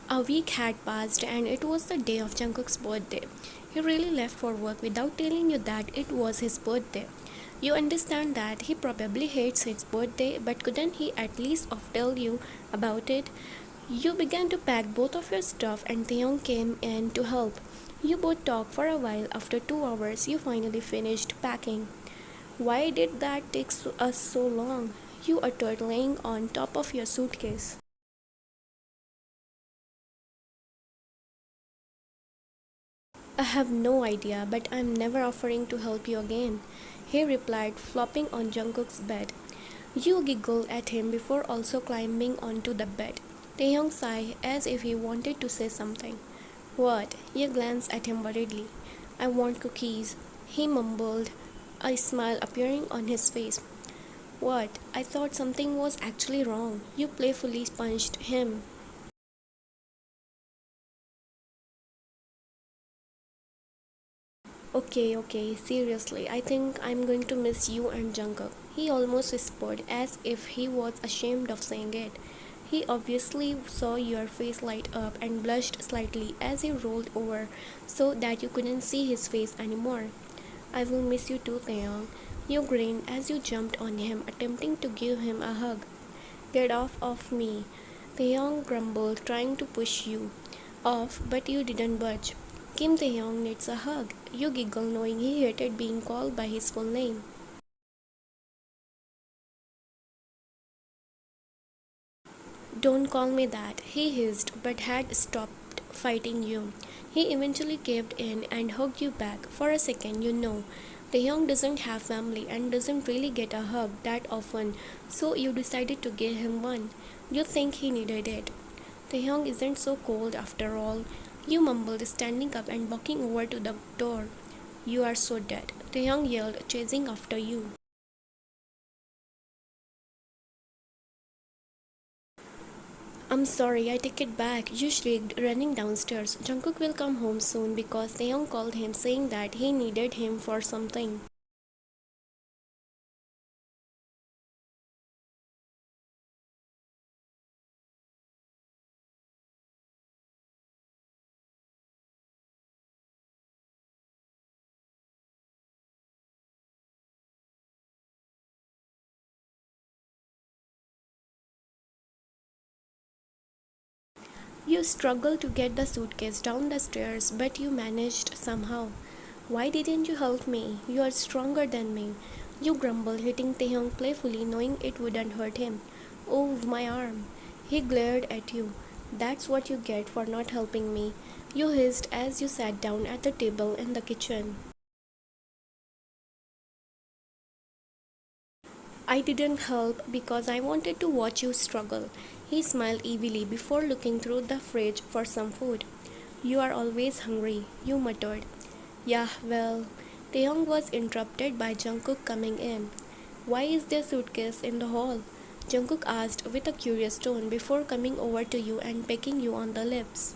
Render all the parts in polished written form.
A week had passed and it was the day of Jungkook's birthday. He really left for work without telling you that it was his birthday. You understand that he probably hates his birthday, but couldn't he at least have told you about it? You began to pack both of your stuff and Taeyong came in to help. You both talked for a while. After 2 hours, you finally finished packing. Why did that take us so long? You uttered, laying on top of your suitcase. I have no idea, but I'm never offering to help you again, he replied, flopping on Jungkook's bed. You giggled at him before also climbing onto the bed. Taehyung sighed as if he wanted to say something. What? You glanced at him worriedly. I want cookies, he mumbled, a smile appearing on his face. What? I thought something was actually wrong. You playfully punched him. Okay, seriously, I think I'm going to miss you and Jungkook. He almost whispered as if he was ashamed of saying it. He obviously saw your face light up and blushed slightly as he rolled over so that you couldn't see his face anymore. I will miss you too, Taeyong. You grinned as you jumped on him, attempting to give him a hug. Get off of me, Taeyong grumbled, trying to push you off, but you didn't budge. Kim Taeyong needs a hug. You giggle knowing he hated being called by his full name. Don't call me that, he hissed, but had stopped fighting you. He eventually caved in and hugged you back. For a second, you know. Taeyong doesn't have family and doesn't really get a hug that often, so you decided to give him one. You think he needed it. Taeyong isn't so cold after all. You mumbled, standing up and walking over to the door. You are so dead, Taeyong yelled, chasing after you. I'm sorry, I take it back, you shrieked, running downstairs. Jungkook will come home soon because Taeyong called him saying that he needed him for something. You struggled to get the suitcase down the stairs, but you managed somehow. Why didn't you help me? You are stronger than me. You grumbled, hitting Taeyong playfully, knowing it wouldn't hurt him. Oh, my arm. He glared at you. That's what you get for not helping me. You hissed as you sat down at the table in the kitchen. I didn't help because I wanted to watch you struggle. He smiled evilly before looking through the fridge for some food. You are always hungry, you muttered. Yeah, well, Taeyong was interrupted by Jungkook coming in. Why is there suitcase in the hall? Jungkook asked with a curious tone before coming over to you and pecking you on the lips.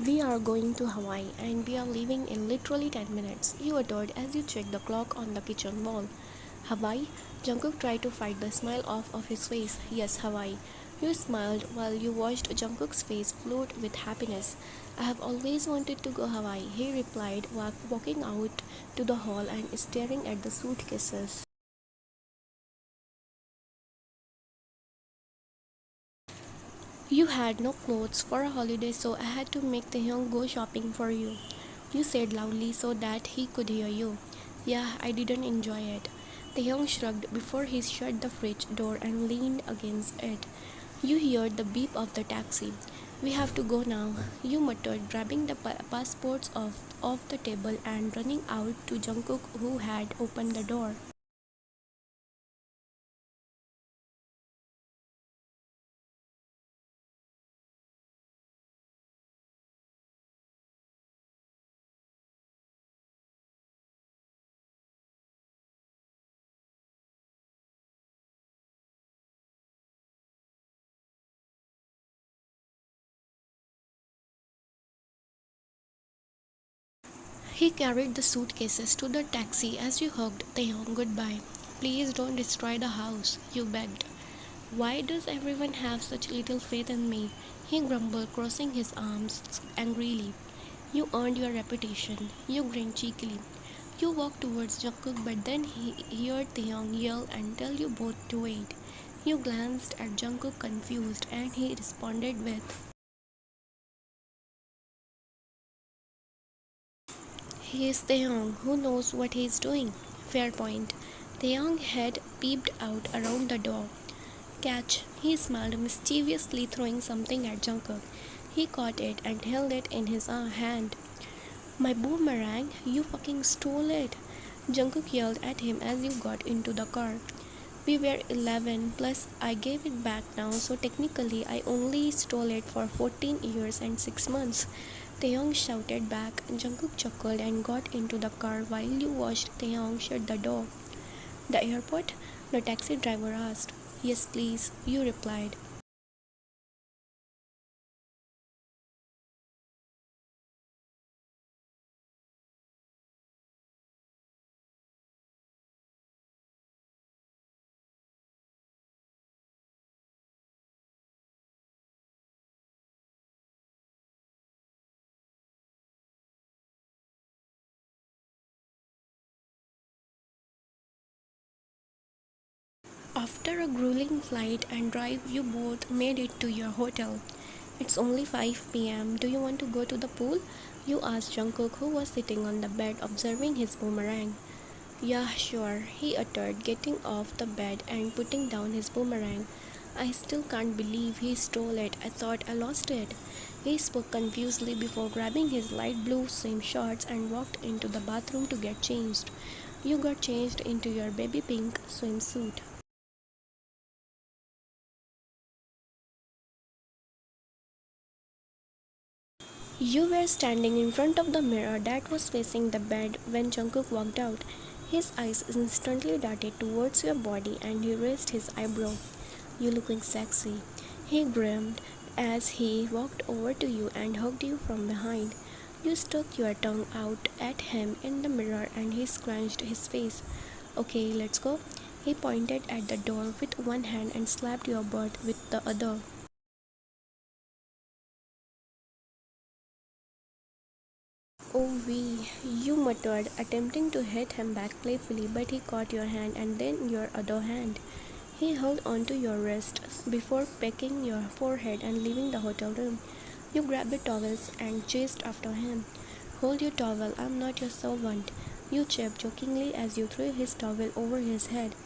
We are going to Hawaii and we are leaving in literally 10 minutes, you uttered as you checked the clock on the kitchen wall. Hawaii? Jungkook tried to fight the smile off of his face. Yes, Hawaii. You smiled while you watched Jungkook's face float with happiness. I have always wanted to go Hawaii, he replied, walking out to the hall and staring at the suitcases. You had no clothes for a holiday, so I had to make Taehyung go shopping for you. You said loudly so that he could hear you. Yeah, I didn't enjoy it. Taehyung shrugged before he shut the fridge door and leaned against it. You heard the beep of the taxi. We have to go now, you muttered, grabbing the passports off the table and running out to Jungkook who had opened the door. He carried the suitcases to the taxi as you hugged Taehyung goodbye. Please don't destroy the house, you begged. Why does everyone have such little faith in me? He grumbled, crossing his arms angrily. You earned your reputation. You grinned cheekily. You walked towards Jungkook, but then he heard Taeyong yell and tell you both to wait. You glanced at Jungkook confused, and he responded with, "He is Taeyong. Who knows what he is doing?" Fair point. Taeyong had peeped out around the door. Catch! He smiled mischievously, throwing something at Jungkook. He caught it and held it in his hand. "My boomerang! You fucking stole it!" Jungkook yelled at him as you got into the car. "We were 11, plus I gave it back now, so technically I only stole it for 14 years and 6 months. Taeyong shouted back. Jungkook chuckled and got into the car while you watched Taeyong shut the door. "The airport?" the taxi driver asked. "Yes, please," you replied. After a grueling flight and drive, you both made it to your hotel. "It's only 5 p.m. Do you want to go to the pool?" you asked Jungkook, who was sitting on the bed observing his boomerang. "Yeah, sure," he uttered, getting off the bed and putting down his boomerang. "I still can't believe he stole it. I thought I lost it." He spoke confusedly before grabbing his light blue swim shorts and walked into the bathroom to get changed. You got changed into your baby pink swimsuit. You were standing in front of the mirror that was facing the bed when Jungkook walked out. His eyes instantly darted towards your body and he raised his eyebrow. "You looking sexy," he grinned as he walked over to you and hugged you from behind. You stuck your tongue out at him in the mirror and he scrunched his face. "Okay, let's go." He pointed at the door with one hand and slapped your butt with the other. "Oh, wee," you muttered, attempting to hit him back playfully, but he caught your hand and then your other hand. He held onto your wrist before pecking your forehead and leaving the hotel room. You grabbed the towels and chased after him. "Hold your towel, I'm not your servant," you chirped jokingly as you threw his towel over his head.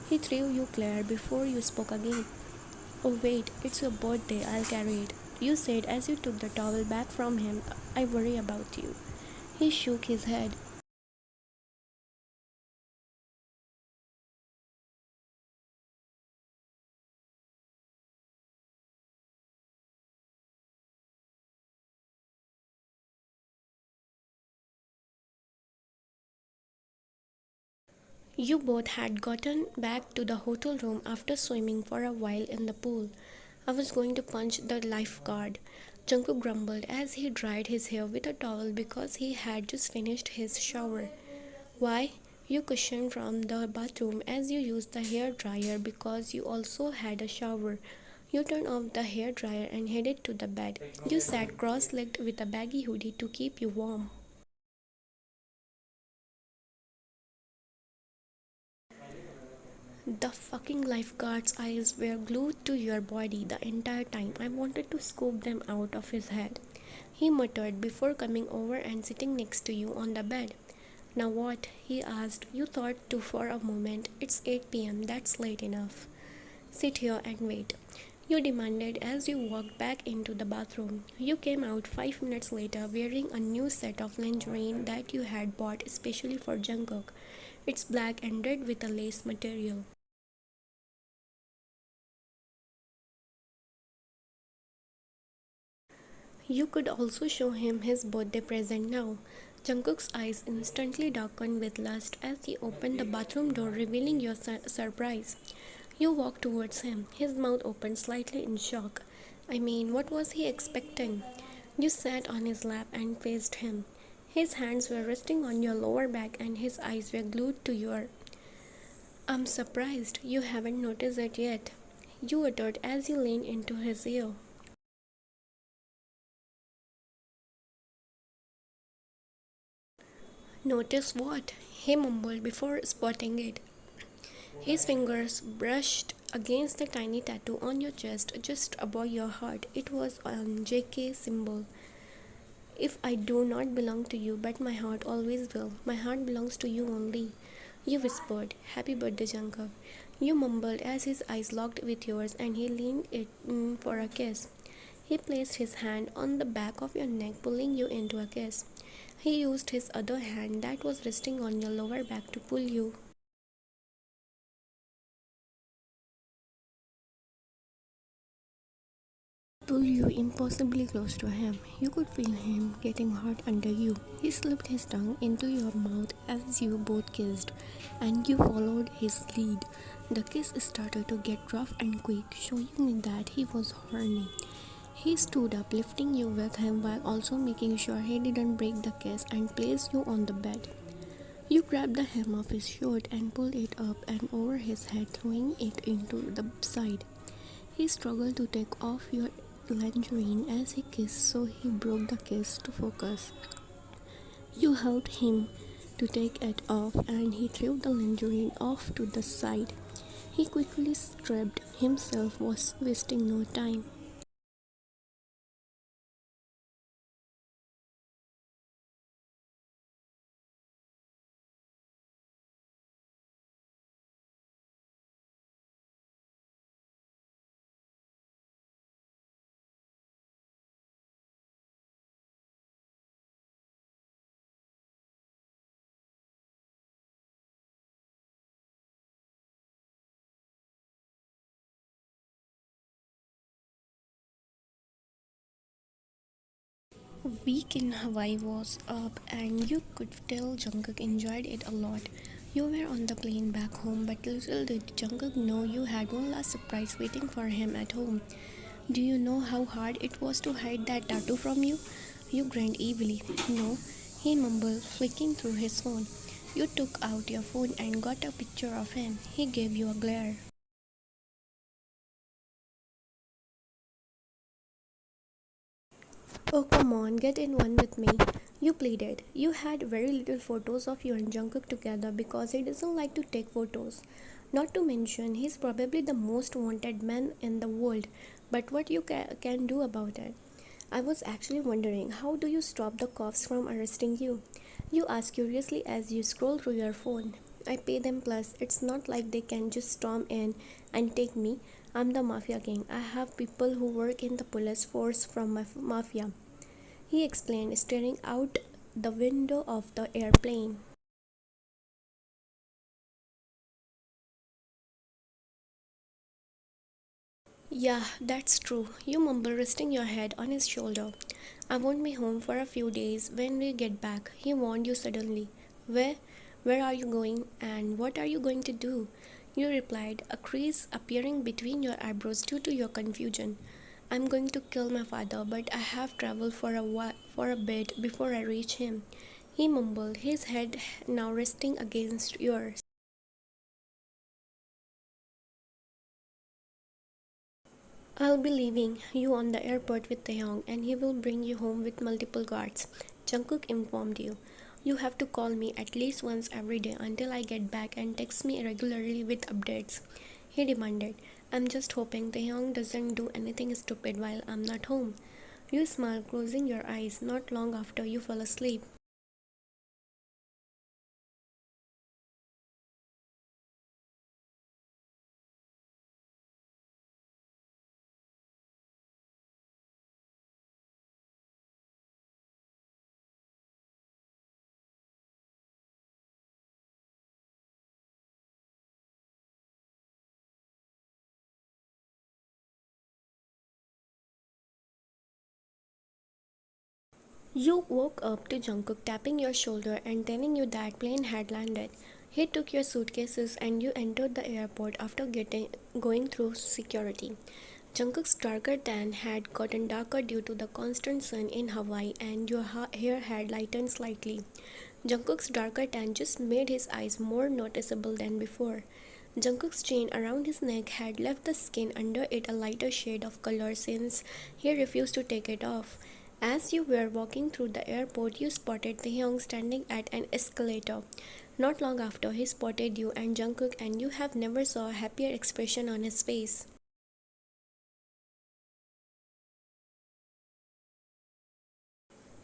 He threw you clear before you spoke again. "Oh wait, it's your birthday, I'll carry it," you said as you took the towel back from him. "I worry about you." He shook his head. You both had gotten back to the hotel room after swimming for a while in the pool. "I was going to punch the lifeguard," Jungkook grumbled as he dried his hair with a towel because he had just finished his shower. "Why?" you questioned from the bathroom as you used the hair dryer because you also had a shower. You turned off the hair dryer and headed to the bed. You sat cross-legged with a baggy hoodie to keep you warm. The fucking lifeguard's eyes were glued to your body the entire time. I wanted to scoop them out of his head, he muttered before coming over and sitting next to you on the bed. "Now what?" he asked. You thought too for a moment. "It's 8 p.m. That's late enough." "Sit here and wait," you demanded as you walked back into the bathroom. You came out 5 minutes later wearing a new set of lingerie that you had bought especially for Jungkook. It's black and red with a lace material. You could also show him his birthday present now. Jungkook's eyes instantly darkened with lust as he opened the bathroom door, revealing your surprise. You walked towards him, his mouth open slightly in shock. I mean, what was he expecting? You sat on his lap and faced him. His hands were resting on your lower back and his eyes were glued to your. I'm surprised you haven't noticed it yet, you uttered as you leaned into his ear. Notice what? He mumbled before spotting it. His fingers brushed against the tiny tattoo on your chest just above your heart. It was a JK symbol. If I do not belong to you, but my heart always will. My heart belongs to you only. You whispered, Happy birthday, Jungkook. You mumbled as his eyes locked with yours and he leaned it in for a kiss. He placed his hand on the back of your neck, pulling you into a kiss. He used his other hand that was resting on your lower back to pull you impossibly close to him. You could feel him getting hot under you. He slipped his tongue into your mouth as you both kissed, and you followed his lead. The kiss started to get rough and quick, showing that he was horny. He stood up, lifting you with him while also making sure he didn't break the kiss and placed you on the bed. You grabbed the hem of his shirt and pulled it up and over his head, throwing it into the side. He struggled to take off your lingerie as he kissed, so he broke the kiss to focus. You helped him to take it off and he threw the lingerie off to the side. He quickly stripped himself, was wasting no time. Week in Hawaii was up and you could tell Jungkook enjoyed it a lot. You were on the plane back home, but little did Jungkook know you had one last surprise waiting for him at home. Do you know how hard it was to hide that tattoo from you? You grinned evilly. No, he mumbled, flicking through his phone. You took out your phone and got a picture of him. He gave you a glare. Oh, come on, get in one with me. You pleaded. You had very little photos of you and Jungkook together because he doesn't like to take photos. Not to mention, he's probably the most wanted man in the world. But what you can do about it? I was actually wondering, how do you stop the cops from arresting you? You asked curiously as you scroll through your phone. I pay them plus. It's not like they can just storm in and take me. I'm the mafia king. I have people who work in the police force from my mafia. He explained, staring out the window of the airplane. Yeah, that's true. You mumble, resting your head on his shoulder. I won't be home for a few days when we get back, he warned you suddenly. Where? Where are you going and what are you going to do? You replied, a crease appearing between your eyebrows due to your confusion. I'm going to kill my father, but I have traveled for a bit before I reach him. He mumbled, his head now resting against yours. I'll be leaving you on the airport with Taeyong and he will bring you home with multiple guards. Jungkook informed you. You have to call me at least once every day until I get back and text me regularly with updates. He demanded. I'm just hoping Taeyong doesn't do anything stupid while I'm not home. You smiled, closing your eyes not long after you fell asleep. You woke up to Jungkook tapping your shoulder and telling you that plane had landed. He took your suitcases and you entered the airport after going through security. Jungkook's darker tan had gotten darker due to the constant sun in Hawaii and your hair had lightened slightly. Jungkook's darker tan just made his eyes more noticeable than before. Jungkook's chain around his neck had left the skin under it a lighter shade of color since he refused to take it off. As you were walking through the airport, you spotted Taehyung standing at an escalator. Not long after, he spotted you and Jungkook, and you have never saw a happier expression on his face.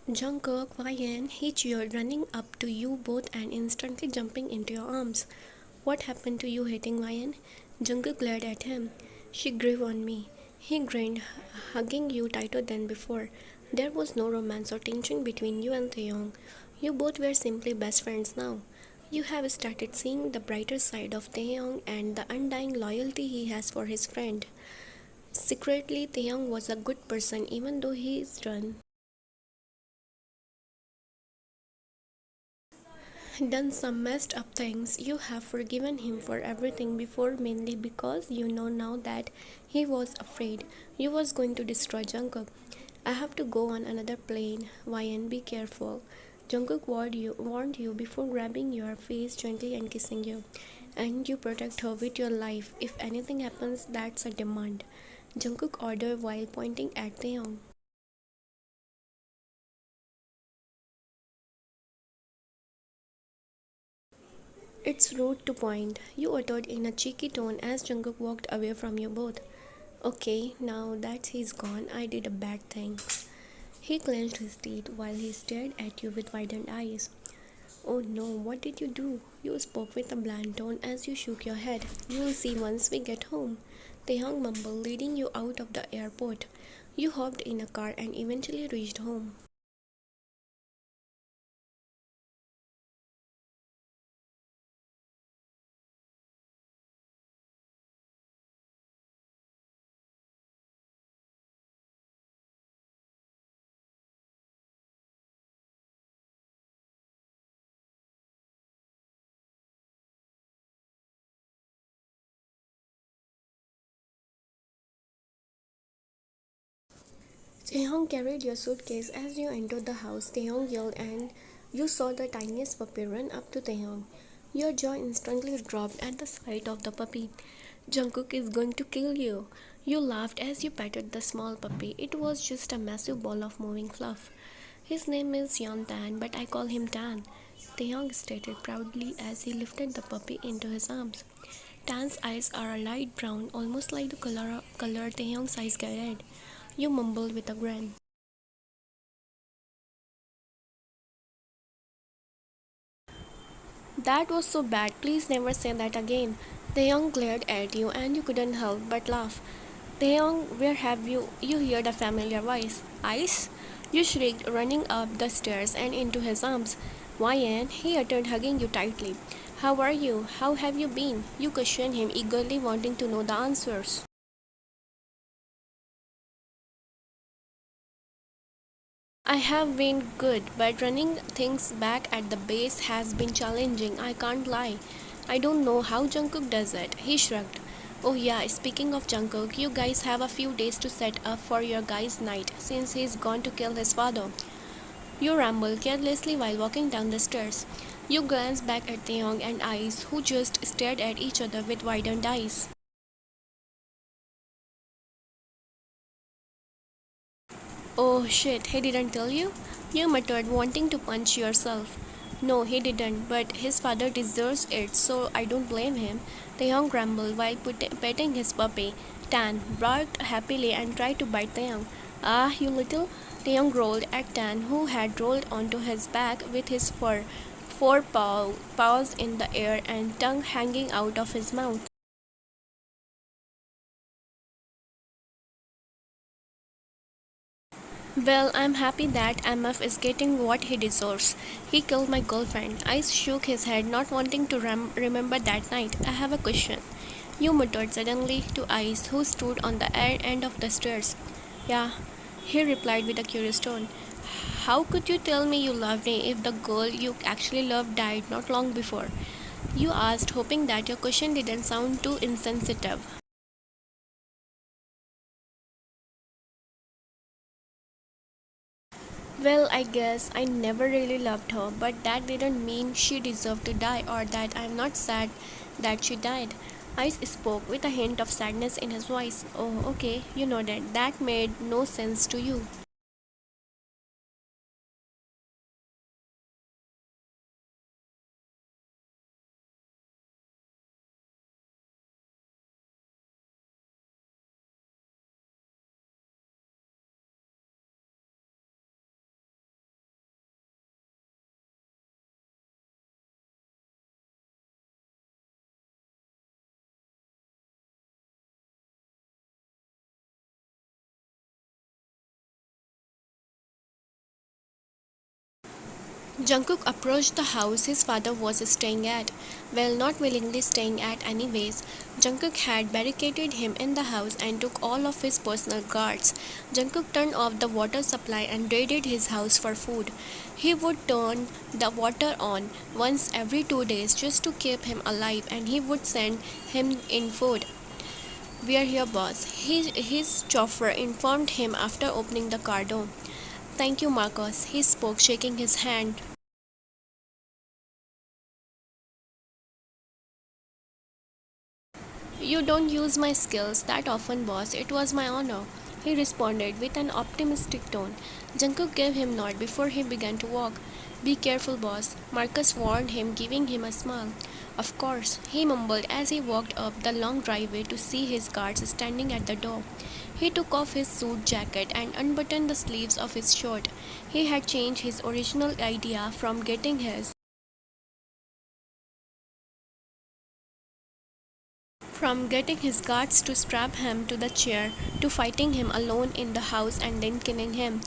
Jungkook, Ryan, he cheered, running up to you both and instantly jumping into your arms. What happened to you hating Ryan? Jungkook glared at him. She grew on me. He grinned, hugging you tighter than before. There was no romance or tension between you and Taeyong. You both were simply best friends now. You have started seeing the brighter side of Taeyong and the undying loyalty he has for his friend. Secretly, Taeyong was a good person even though he is run. Done some messed up things. You have forgiven him for everything before, mainly because you know now that he was afraid you was going to destroy Jungkook. I have to go on another plane. Ryan, be careful. Jungkook warned you before grabbing your face gently and kissing you. And you protect her with your life. If anything happens, that's a demand. Jungkook ordered while pointing at Taeyong. It's rude to point, you uttered in a cheeky tone as Jungkook walked away from you both. Okay, now that he's gone, I did a bad thing. He clenched his teeth while he stared at you with widened eyes. Oh no, what did you do? You spoke with a bland tone as you shook your head. You'll see once we get home. Taeyong mumbled, leading you out of the airport. You hopped in a car and eventually reached home. Taeyong carried your suitcase as you entered the house. Taeyong yelled and you saw the tiniest puppy run up to Taeyong. Your jaw instantly dropped at the sight of the puppy. Jungkook is going to kill you. You laughed as you patted the small puppy. It was just a massive ball of moving fluff. His name is Yon Tan, but I call him Tan. Taeyong stated proudly as he lifted the puppy into his arms. Tan's eyes are a light brown, almost like the color Taeyong's eyes get red. You mumbled with a grin. That was so bad, please never say that again. Taeyong glared at you and you couldn't help but laugh. Taeyong, where have you? You heard a familiar voice. Ice? You shrieked, running up the stairs and into his arms. Ryan, he uttered, hugging you tightly. How are you? How have you been? You questioned him, eagerly wanting to know the answers. I have been good, but running things back at the base has been challenging, I can't lie. I don't know how Jungkook does it. He shrugged. Oh yeah, speaking of Jungkook, you guys have a few days to set up for your guys' night since he's gone to kill his father. You rambled carelessly while walking down the stairs. You glanced back at Taeyong and Ice, who just stared at each other with widened eyes. Oh shit, he didn't tell you? You muttered, wanting to punch yourself. No, he didn't, but his father deserves it, so I don't blame him. Taeyong grumbled while petting his puppy. Tan barked happily and tried to bite Taeyong. Ah, you little. Taeyong rolled at Tan, who had rolled onto his back with his paws in the air and tongue hanging out of his mouth. Well, I'm happy that MF is getting what he deserves. He killed my girlfriend. Ice shook his head, not wanting to remember that night. I have a question. You muttered suddenly to Ice, who stood on the end of the stairs. Yeah, he replied with a curious tone. How could you tell me you loved me if the girl you actually loved died not long before? You asked, hoping that your question didn't sound too insensitive. Well, I guess I never really loved her, but that didn't mean she deserved to die or that I'm not sad that she died. Ice spoke with a hint of sadness in his voice. Oh, okay, you nodded. That made no sense to you. Jungkook approached the house his father was staying at. Well, not willingly staying at anyways. Jungkook had barricaded him in the house and took all of his personal guards. Jungkook turned off the water supply and raided his house for food. He would turn the water on once every 2 days just to keep him alive, and he would send him in food. "We're here, boss," his chauffeur informed him after opening the car door. "Thank you, Marcos," he spoke, shaking his hand. "You don't use my skills that often, boss. It was my honor," he responded with an optimistic tone. Jungkook gave him a nod before he began to walk. "Be careful, boss," Marcus warned him, giving him a smile. "Of course," he mumbled as he walked up the long driveway to see his guards standing at the door. He took off his suit jacket and unbuttoned the sleeves of his shirt. He had changed his original idea from getting his guards to strap him to the chair to fighting him alone in the house and then killing him.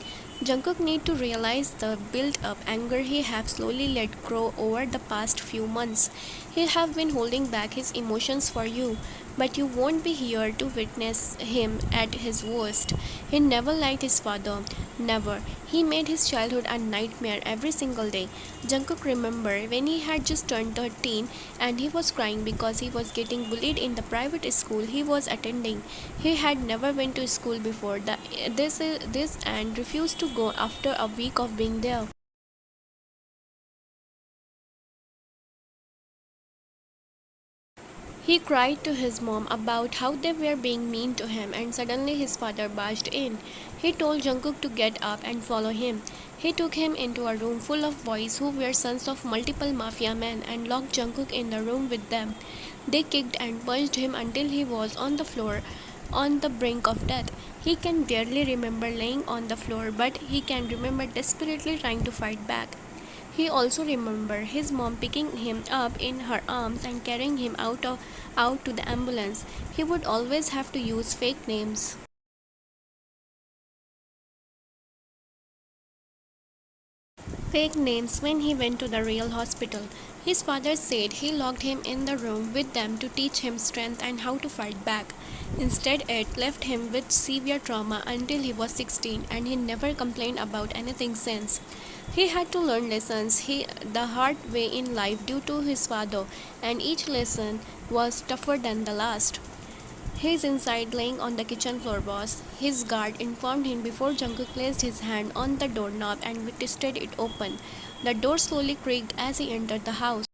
Jungkook need to realize the built-up anger he have slowly let grow over the past few months. He have been holding back his emotions for you, but you won't be here to witness him at his worst. He never liked his father. Never. He made his childhood a nightmare every single day. Jungkook remembered when he had just turned 13 and he was crying because he was getting bullied in the private school he was attending. He had never been to school before this and refused to go after a week of being there. He cried to his mom about how they were being mean to him, and suddenly his father barged in. He told Jungkook to get up and follow him. He took him into a room full of boys who were sons of multiple mafia men and locked Jungkook in the room with them. They kicked and punched him until he was on the floor, on the brink of death. He can barely remember laying on the floor, but he can remember desperately trying to fight back. He also remembered his mom picking him up in her arms and carrying him out to the ambulance. He would always have to use fake names. Fake names when he went to the real hospital. His father said he locked him in the room with them to teach him strength and how to fight back. Instead, it left him with severe trauma until he was 16, and he never complained about anything since. He had to learn lessons the hard way in life due to his father, and each lesson was tougher than the last. "He's inside laying on the kitchen floor, boss," his guard informed him before Jungkook placed his hand on the doorknob and twisted it open. The door slowly creaked as he entered the house.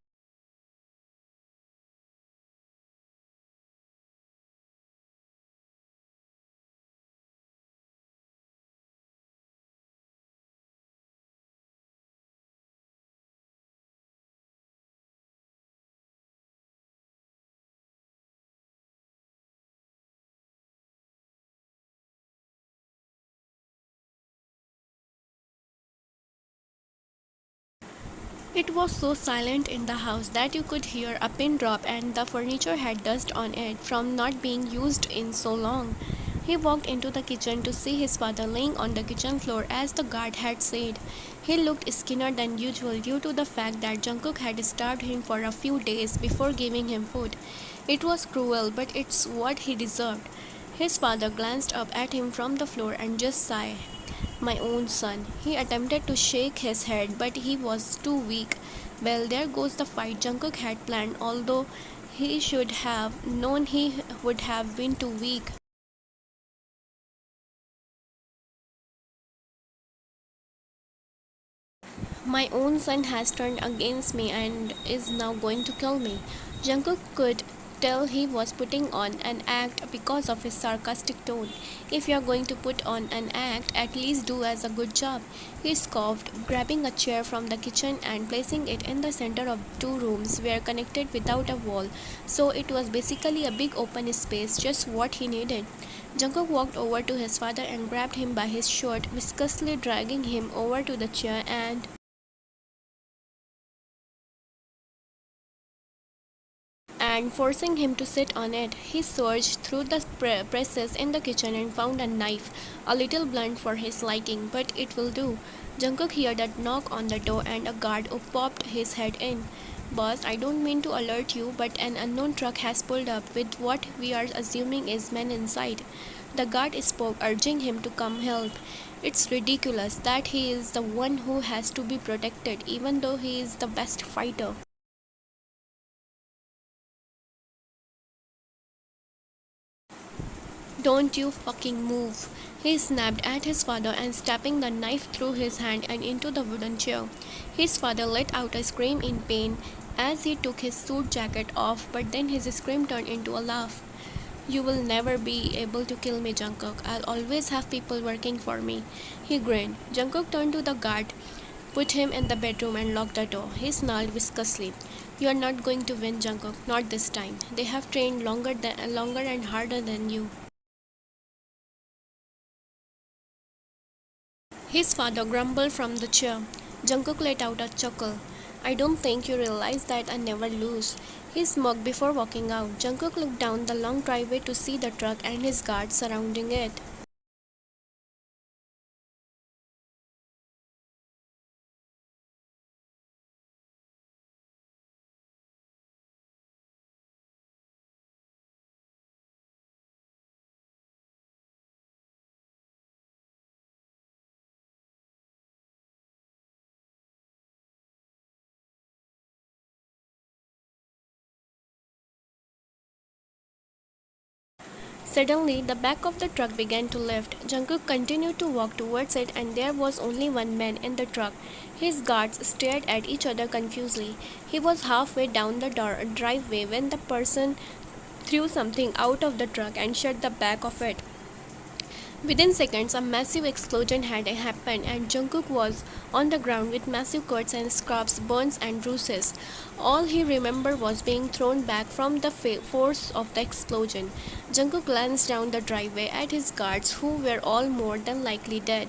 It was so silent in the house that you could hear a pin drop, and the furniture had dust on it from not being used in so long. He walked into the kitchen to see his father laying on the kitchen floor as the guard had said. He looked skinnier than usual due to the fact that Jungkook had starved him for a few days before giving him food. It was cruel, but it's what he deserved. His father glanced up at him from the floor and just sighed. "My own son." He attempted to shake his head, but he was too weak. Well, there goes the fight Jungkook had planned, although he should have known he would have been too weak. "My own son has turned against me and is now going to kill me." Jungkook could tell he was putting on an act because of his sarcastic tone. "If you're going to put on an act, at least do as a good job," he scoffed, grabbing a chair from the kitchen and placing it in the center of two rooms were connected without a wall, so it was basically a big open space, just what he needed. Jungkook walked over to his father and grabbed him by his shirt, viscously dragging him over to the chair and forcing him to sit on it. He surged through the presses in the kitchen and found a knife, a little blunt for his liking, but it will do. Jungkook heard a knock on the door and a guard popped his head in. "Boss, I don't mean to alert you, but an unknown truck has pulled up with what we are assuming is men inside." The guard spoke, urging him to come help. "It's ridiculous that he is the one who has to be protected, even though he is the best fighter." "Don't you fucking move," he snapped at his father and stabbing the knife through his hand and into the wooden chair. His father let out a scream in pain as he took his suit jacket off, but then his scream turned into a laugh. "You will never be able to kill me, Jungkook. I'll always have people working for me." He grinned. Jungkook turned to the guard, put him in the bedroom and locked the door. He snarled viscously, "You are not going to win, Jungkook. Not this time. They have trained longer and harder than you." His father grumbled from the chair. Jungkook let out a chuckle. "I don't think you realize that I never lose." He smoked before walking out. Jungkook looked down the long driveway to see the truck and his guards surrounding it. Suddenly, the back of the truck began to lift. Jungkook continued to walk towards it, and there was only one man in the truck. His guards stared at each other confusedly. He was halfway down the driveway when the person threw something out of the truck and shut the back of it. Within seconds, a massive explosion had happened, and Jungkook was on the ground with massive cuts and scrapes, burns, and bruises. All he remembered was being thrown back from the force of the explosion. Jungkook glanced down the driveway at his guards, who were all more than likely dead.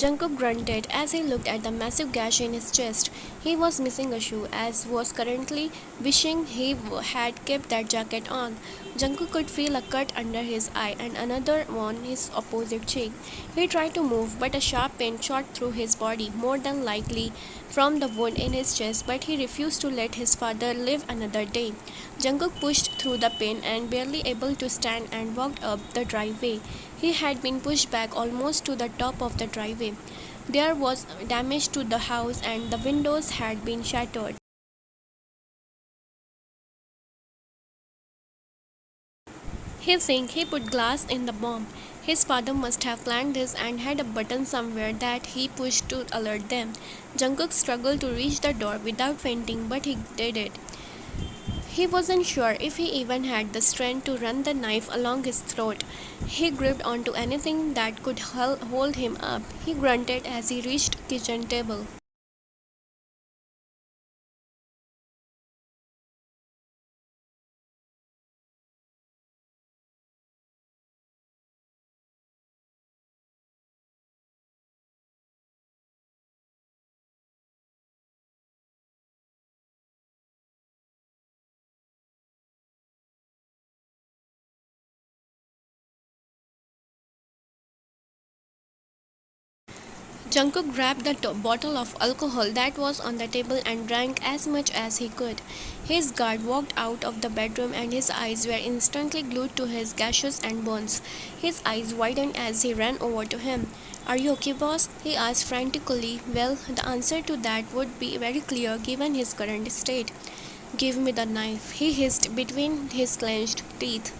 Jungkook grunted as he looked at the massive gash in his chest. He was missing a shoe, as was currently wishing he had kept that jacket on. Jungkook could feel a cut under his eye and another on his opposite cheek. He tried to move, but a sharp pain shot through his body, more than likely from the wound in his chest, but he refused to let his father live another day. Jungkook pushed through the pain and, barely able to stand, and walked up the driveway. He had been pushed back almost to the top of the driveway. There was damage to the house and the windows had been shattered. He think he put glass in the bomb. His father must have planned this and had a button somewhere that he pushed to alert them. Jungkook struggled to reach the door without fainting, but he did it. He wasn't sure if he even had the strength to run the knife along his throat. He gripped onto anything that could hold him up. He grunted as he reached kitchen table. Jungkook grabbed the bottle of alcohol that was on the table and drank as much as he could. His guard walked out of the bedroom and his eyes were instantly glued to his gashes and burns. His eyes widened as he ran over to him. "Are you okay, boss?" he asked frantically. Well, the answer to that would be very clear given his current state. "Give me the knife," he hissed between his clenched teeth.